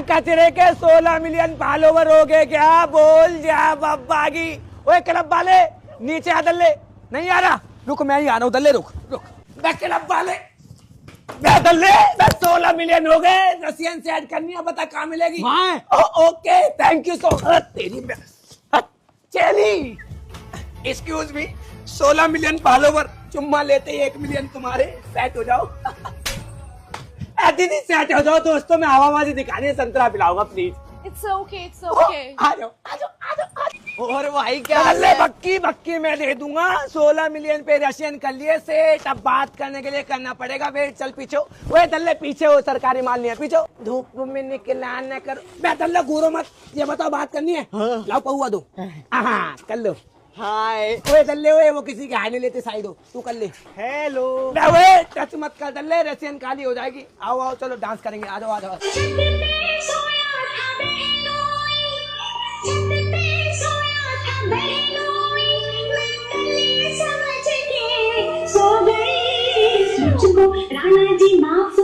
कचरे के 16 million follower हो गए क्या? बोल जा बब्बागी। ओए क्लब वाले नीचे आ दल्ले। नहीं आ रहा, रुक मैं ही आ रहा हूँ। दल्ले रुक रुक। मैं क्लब वाले दल्ले 16 मिलियन हो गए। रसियन से ऐड करनी है, बता कहाँ मिलेगी? Okay thank you so much. तेरी चली एक्सक्यूज मी, 16 मिलियन फॉलोवर चुम्मा लेते ही 1 मिलियन तुम्हारे। सेट हो जाओ दीदी, सेट हो जाओ। दोस्तों मैं हवाबाजी दिखानी है, संतरा पिलाऊंगा please. It's okay, it's okay. आ जाओ आ जाओ आ जाओ। और भाई क्या अल्ले बक्की बक्की मैं दे दूंगा। 16 मिलियन पे रशियन कर लिए सेट। अब बात करने के लिए करना पड़ेगा वेट। चल पीछे वो दल्ले, पीछे हो, सरकारी माल नहीं है पीछे। धूप में निकला न कर। मैं दल्ले घूरो मत। ये बताओ बात करनी है? लाओ पहुआ दो। हाँ कर लो। हाय ओए दल्ले ओए, वो किसी की हाय नहीं लेते, साइड हो तू कर ले। हेलो ओए टच मत कर दल्ले, रशियन काली हो जाएगी। आओ आओ चलो डांस करेंगे। आ जाओ आ जाओ। राणा जी माफ